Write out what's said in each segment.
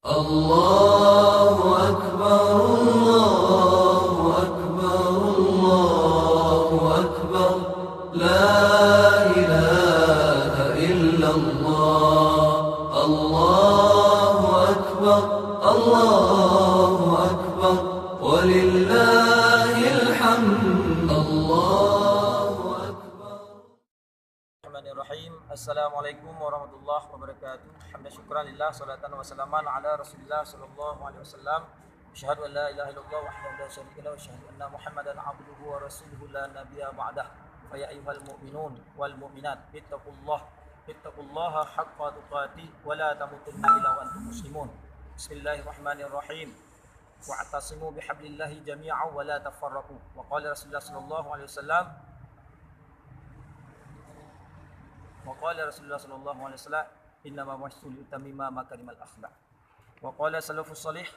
الله أكبر الله أكبر الله أكبر لا إله إلا الله الله أكبر الله أكبر ولله الحمد الله أكبر. Bismillahirrahmanirrahim. Assalamualaikum warahmatullahi wabarakatuh. Hamdan syukran lillah, salatan wa salaman ala Rasulillah sallallahu alaihi wasallam. Asyhadu an la ilaha illallah wahdahu la syarika lahu wa asyhadu anna Muhammadan abduhu wa rasuluhu la nabiyya ba'dah. Fa ya ayyuhal mu'minun wal mu'minat ittaqullaha haqqa tuqatih wa la tamutunna illa wa antum muslimun. Bismillahirrahmanirrahim. Wa'tasimu bihablillahi jami'an wa la tafarraqu. Wa qala Rasulullah sallallahu alaihi wasallam وقال رسول الله صلى الله عليه وسلم إنما بعثت لأتمم مكارم الأخلاق وقال السلف الصالح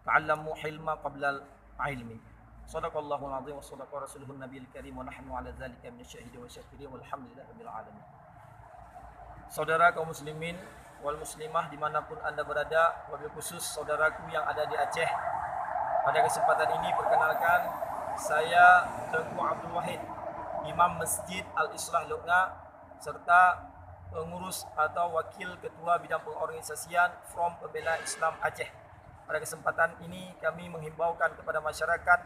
تعلموا حلم قبل العلم صدق الله العظيم وصدق رسوله النبي الكريم ونحن على ذلك من الشاهدين والشاكرين والحمد لله رب العالمين. Saudara kaum muslimin wal muslimah dimanapun anda berada, wabil khusus saudaraku yang ada di Aceh, pada kesempatan ini perkenalkan saya Tengku Abdul Wahid, Imam Masjid Al-Islah Lokna serta pengurus atau wakil ketua bidang pengorganisasian Front Pembela Islam Aceh. Pada kesempatan ini kami menghimbaukan kepada masyarakat,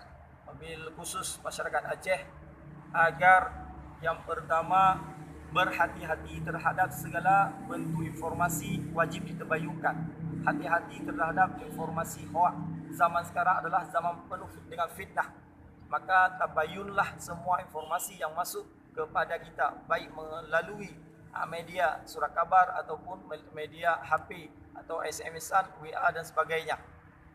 wabil khusus masyarakat Aceh, agar yang pertama berhati-hati terhadap segala bentuk informasi, wajib ditabayunkan. Hati-hati terhadap informasi hoak. Zaman sekarang adalah zaman penuh dengan fitnah. Maka tabayunlah semua informasi yang masuk kepada kita, baik melalui media surat kabar ataupun media HP atau SMS-an, WA dan sebagainya.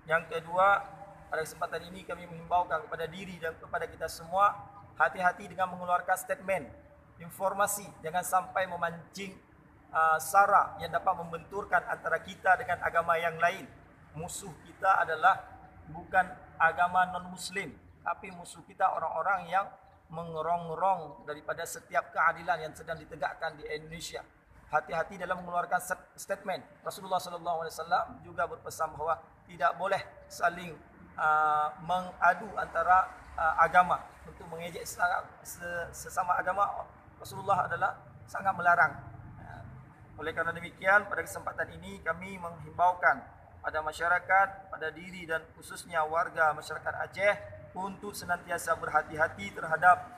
Yang kedua, pada kesempatan ini kami menghimbaukan kepada diri dan kepada kita semua, hati-hati dengan mengeluarkan statement informasi, jangan sampai memancing sara yang dapat membenturkan antara kita dengan agama yang lain. Musuh kita adalah bukan agama non-muslim, tapi musuh kita orang-orang yang mengerong-ngerong daripada setiap keadilan yang sedang ditegakkan di Indonesia. Hati-hati dalam mengeluarkan statement. Rasulullah sallallahu alaihi wasallam juga berpesan bahawa tidak boleh saling mengadu antara agama untuk mengejek sesama agama. Rasulullah adalah sangat melarang. Oleh kerana demikian, pada kesempatan ini kami menghimbaukan pada masyarakat, pada diri dan khususnya warga masyarakat Aceh untuk senantiasa berhati-hati terhadap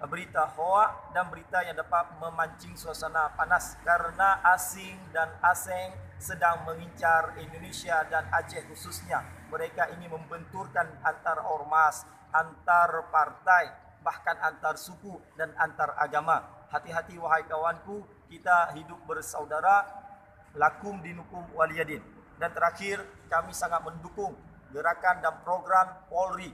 berita hoak dan berita yang dapat memancing suasana panas, karena asing dan asing sedang mengincar Indonesia dan Aceh khususnya. Mereka ingin membenturkan antar ormas, antar partai, bahkan antar suku dan antar agama. Hati-hati wahai kawanku, kita hidup bersaudara, lakum dinukum waliyadin. Dan terakhir, kami sangat mendukung gerakan dan program Polri,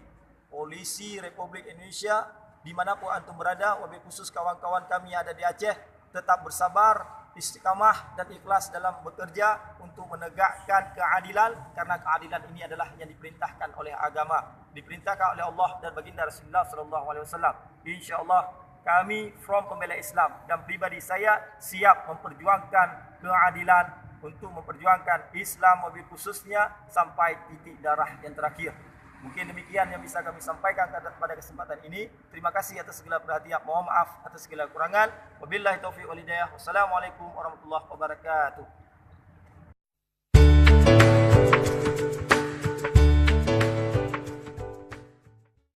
Polisi Republik Indonesia, dimanapun antum berada, wabil khusus kawan-kawan kami yang ada di Aceh, tetap bersabar, istiqamah dan ikhlas dalam bekerja untuk menegakkan keadilan, karena keadilan ini adalah yang diperintahkan oleh agama, diperintahkan oleh Allah dan baginda Rasulullah sallallahu alaihi wasallam. Insya-Allah kami Front Pembela Islam dan pribadi saya siap memperjuangkan keadilan, untuk memperjuangkan Islam wabil khususnya sampai titik darah yang terakhir. Mungkin demikian yang bisa kami sampaikan pada kesempatan ini. Terima kasih atas segala perhatian. Mohon maaf atas segala kekurangan. Wabillahi taufiq wal hidayah. Wassalamualaikum warahmatullahi wabarakatuh.